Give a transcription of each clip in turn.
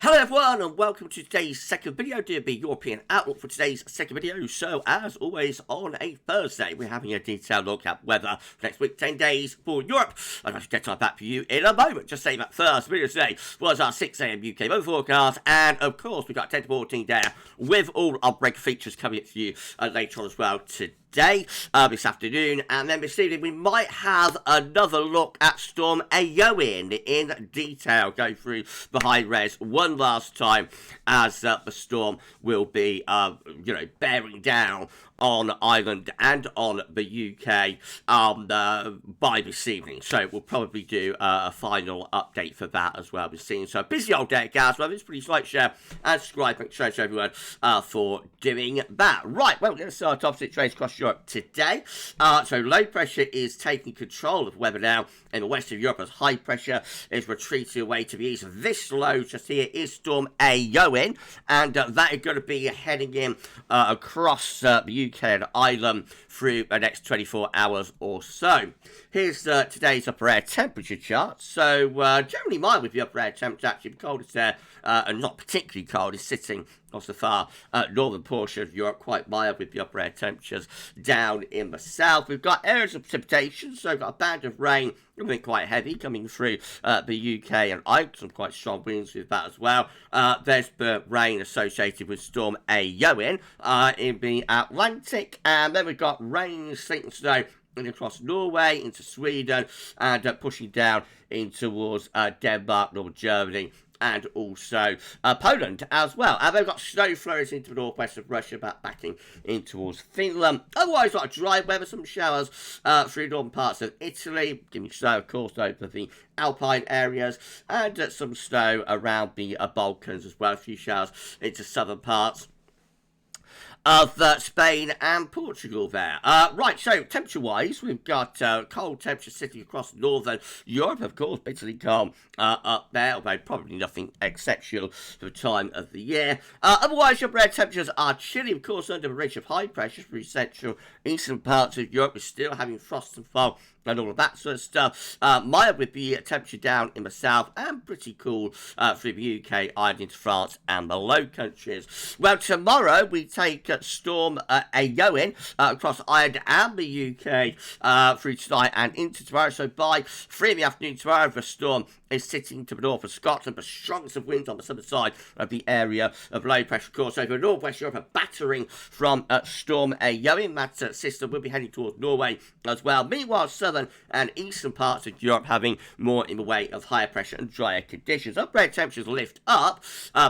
Hello everyone and welcome to today's second video, DWV European Outlook for today's second video. So as always on a Thursday we're having a detailed look at weather for next week, 10 days for Europe. I'd like to get time back for you in a moment. Just saying that first video today was our 6 AM UK weather forecast, and of course we've got 10 to 14 there with all our break features coming up for you later on as well today. This afternoon, and then this evening we might have another look at Storm Eowyn in detail, go through the high res one last time as the storm will be bearing down on Ireland and on the UK by this evening. So we'll probably do a final update for that as well. We've seen so busy old day at GavsWeatherVids. Please like, share and subscribe. Thanks so much everyone for doing that. Right, well, we're going to start off situations across Europe today. So low pressure is taking control of weather now in the west of Europe as high pressure is retreating away to the east. This low just here is Storm Eowyn, and that is going to be heading in across the UK and Ireland through the next 24 hours or so. Here's today's upper air temperature chart. So generally mild with the upper air temperature. Actually the coldest air, and not particularly cold, is sitting across the far northern portion of Europe, quite mild with the upper air temperatures down in the south. We've got areas of precipitation, so we've got a band of rain, something quite heavy coming through the UK and Ireland, some quite strong winds with that as well. There's the rain associated with Storm Eowyn in the Atlantic, and then we've got rain, sleet and snow across Norway into Sweden, and pushing down in towards Denmark, northern Germany, and also Poland as well. And they've got snow flurries into the northwest of Russia, backing in towards Finland. Otherwise, got dry weather, some showers through northern parts of Italy, giving snow, of course, over the Alpine areas, and some snow around the Balkans as well. A few showers into southern parts of Spain and Portugal there. Right, so temperature-wise, we've got cold temperatures sitting across northern Europe, of course, bitterly cold up there, although probably nothing exceptional for the time of the year. Otherwise, your upper temperatures are chilly, of course, under the ridge of high pressure through central eastern parts of Europe. We're still having frost and fog and all of that sort of stuff. Mild with the temperature down in the south, and pretty cool through the UK, Ireland into France and the Low Countries. Well, tomorrow we take Storm Eowyn across Ireland and the UK through tonight and into tomorrow. So by 3 in the afternoon tomorrow, the storm is sitting to the north of Scotland, the strongest of winds on the southern side of the area of low pressure, of course, over northwest Europe, a battering from Storm Eowyn. That system will be heading towards Norway as well. Meanwhile, southern and eastern parts of Europe having more in the way of higher pressure and drier conditions. Upper air temperatures lift up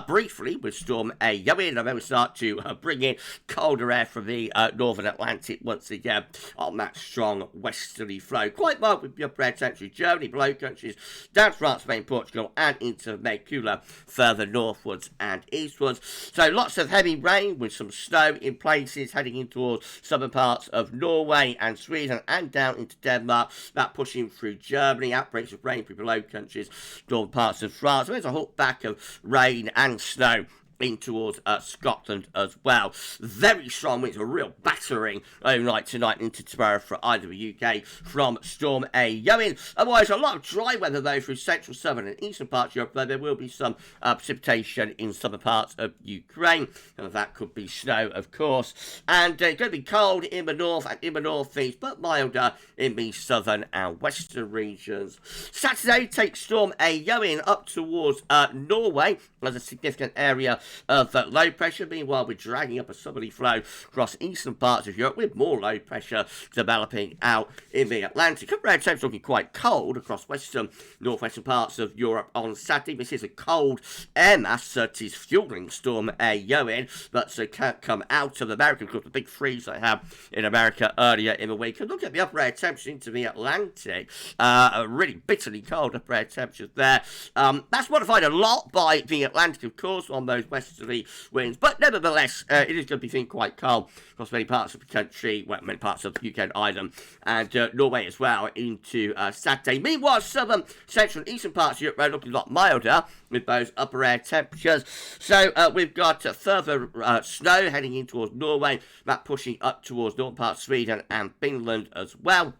briefly with Storm Eowyn, and then we start to bring in colder air from the northern Atlantic once again on that strong westerly flow. Quite mild with the upper air temperature, Germany, Low Countries, down to France, Spain, Portugal, and into cooler further northwards and eastwards. So lots of heavy rain with some snow in places heading in towards southern parts of Norway and Sweden and down into Denmark. That pushing through Germany, outbreaks of rain through the Low Countries, northern parts of France. There's a hook back of rain and snow in towards Scotland as well. Very strong winds, a real battering overnight tonight into tomorrow for either the UK from Storm Eowyn. Otherwise, a lot of dry weather though through central, southern and eastern parts of Europe, though there will be some precipitation in southern parts of Ukraine, and that could be snow, of course. And it's going to be cold in the north and in the northeast, but milder in the southern and western regions. Saturday takes Storm Eowyn up towards Norway as a significant area of low pressure. Meanwhile, we're dragging up a southerly flow across eastern parts of Europe with more low pressure developing out in the Atlantic. Upper air temperatures looking quite cold across western, northwestern parts of Europe on Saturday. This is a cold air mass that is fueling Storm Eowyn, but can't come out of America because of the big freeze they have in America earlier in the week. And look at the upper air temperature into the Atlantic. A really bitterly cold upper air temperatures there. That's modified a lot by the Atlantic, of course, on those westerly winds, but nevertheless, it is going to be feeling quite cold across many parts of the country, well, many parts of the UK and Ireland, and Norway as well into Saturday. Meanwhile, southern, central and eastern parts of Europe are looking a lot milder with those upper air temperatures. So we've got further snow heading in towards Norway, that pushing up towards northern parts of Sweden and Finland as well.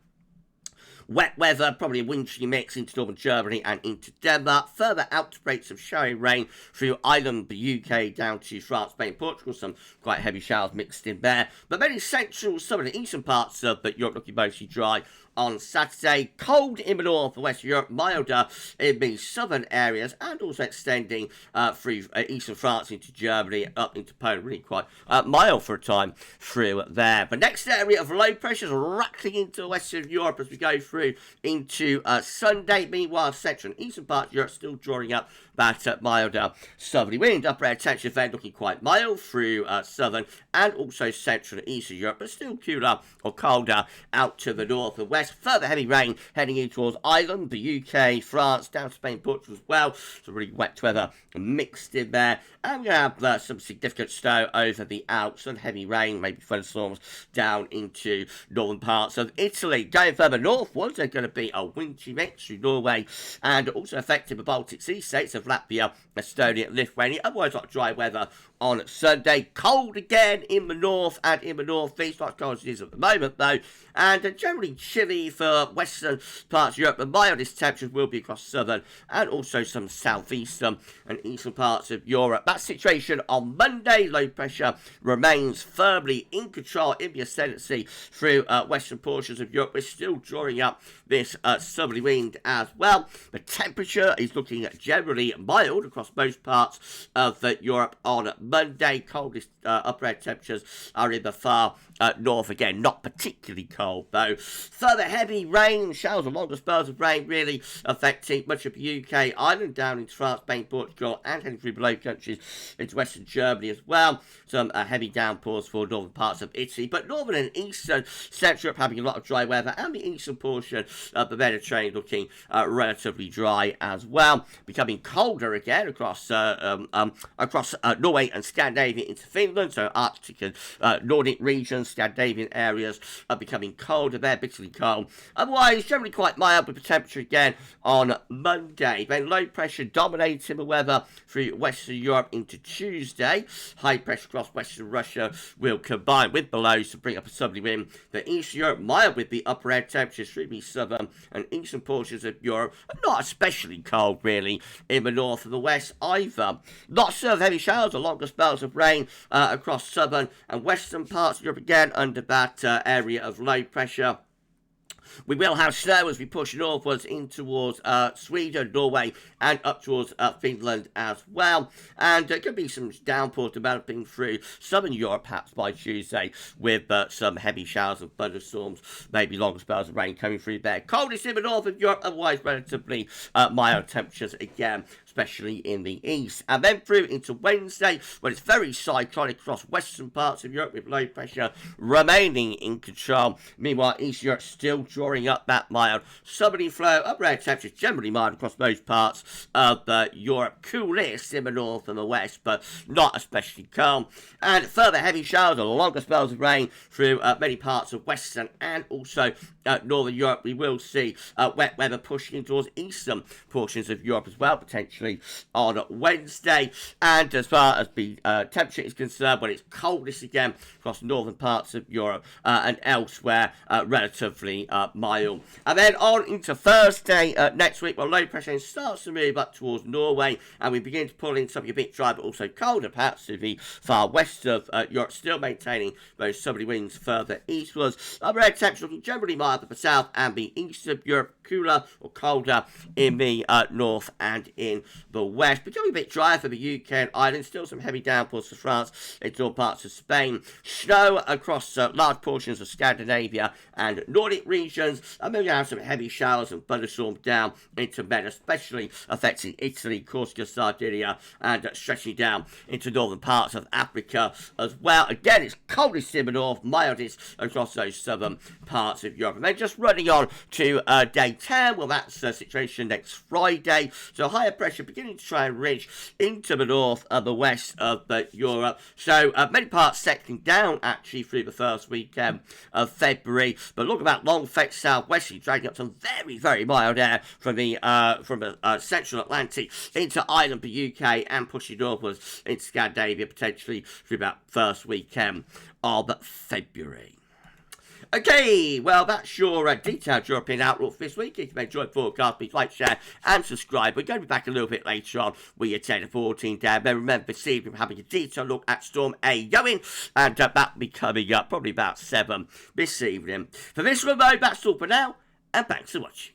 Wet weather, probably a wintry mix into northern Germany and into Denmark. Further outbreaks of showery rain through Ireland, the UK, down to France, Spain, Portugal. Some quite heavy showers mixed in there. But many central, some of the eastern parts of Europe looking mostly dry on Saturday. Cold in the north and west Europe, milder in the southern areas, and also extending through eastern France into Germany, up into Poland. Really quite mild for a time through there. The next area of low pressure is rattling into western Europe as we go through into Sunday. Meanwhile, central and eastern parts of Europe still drawing up that milder southerly wind. Upper air temperature then looking quite mild through southern and also central and eastern Europe, but still cooler or colder out to the north and west. Further heavy rain heading in towards Ireland, the UK, France, down to Spain, Portugal as well. So really wet weather mixed in there. And we have some significant snow over the Alps and heavy rain, maybe thunderstorms down into northern parts of Italy. Going further north, was there going to be a wintry mix through Norway and also affecting the Baltic Sea states of Latvia, Estonia, Lithuania. Otherwise, not dry weather on Sunday. Cold again in the north and in the northeast, not as cold as it is at the moment though, and generally chilly for western parts of Europe. The mildest temperatures will be across southern and also some southeastern and eastern parts of Europe. That situation on Monday, low pressure remains firmly in control in the ascendancy through western portions of Europe. We're still drawing up this southerly wind as well. The temperature is looking generally mild across most parts of Europe on Monday. Coldest upper air temperatures are in the far north again, not particularly cold though. Further heavy rain, showers and longer spells of rain really affecting much of the UK, Ireland, down into France, Spain, Portugal, and heading through the Low Countries into western Germany as well. Some heavy downpours for northern parts of Italy, but northern and eastern Central Europe having a lot of dry weather, and the eastern portion of the Mediterranean looking relatively dry as well. Becoming colder again across Norway and Scandinavia into Finland, so Arctic and Nordic regions, Scandinavian areas are becoming colder there, bitterly cold. Otherwise, generally quite mild with the temperature again on Monday. Then low pressure dominating the weather through western Europe into Tuesday. High pressure across western Russia will combine with the lows to bring up a southerly wind. The eastern Europe mild with the upper air temperatures through the southern and eastern portions of Europe. Not especially cold really in the north and the west either. Lots of heavy showers or longer spells of rain across southern and western parts of Europe again under that area of low pressure. We will have snow as we push northwards in towards Sweden, Norway, and up towards Finland as well. And there could be some downpours developing through southern Europe perhaps by Tuesday with some heavy showers and thunderstorms, maybe longer spells of rain coming through there. Coldest in the north of Europe, otherwise relatively mild temperatures again, especially in the east. And then through into Wednesday, when it's very cyclonic across western parts of Europe with low pressure remaining in control. Meanwhile, East Europe still drawing up that mild southerly flow. Upper air temperatures generally mild across most parts of Europe. Coolest in the north and the west, but not especially cold. And further heavy showers or longer spells of rain through many parts of western and also northern Europe. We will see wet weather pushing towards eastern portions of Europe as well, potentially on Wednesday. And as far as the temperature is concerned, when it's coldest again across northern parts of Europe and elsewhere, relatively mild. And then on into Thursday next week, well, low pressure starts to move up towards Norway, and we begin to pull in something a bit dry but also colder perhaps to the far west of Europe, still maintaining those southerly winds further eastwards. Upper air temperature looking generally mild at the south and the east of Europe, cooler or colder in the north and in the west. Becoming a bit drier for the UK and Ireland. Still some heavy downpours for France into all parts of Spain. Snow across large portions of Scandinavia and Nordic regions. And then we have some heavy showers and thunderstorms down into Med, especially affecting Italy, Corsica, Sardinia, and stretching down into northern parts of Africa as well. Again, it's coldest in the north, mildest across those southern parts of Europe. And then just running on to day 10, well, that's the situation next Friday. So higher pressure beginning to try and reach into the north and the west of Europe. So many parts settling down actually through the first weekend of February. But look at that long fetch southwesterly, dragging up some very, very mild air from the central Atlantic into Ireland, the UK, and pushing northwards into Scandinavia, potentially through about first weekend of February. Okay, well, that's your detailed European outlook for this week. If you enjoyed the forecast, please like, share, and subscribe. We're going to be back a little bit later on with your 10 to 14 down. Then remember, this evening, we're having a detailed look at Storm A going, and that will be coming up probably about 7 this evening. For this remote, that's all for now, and thanks for watching.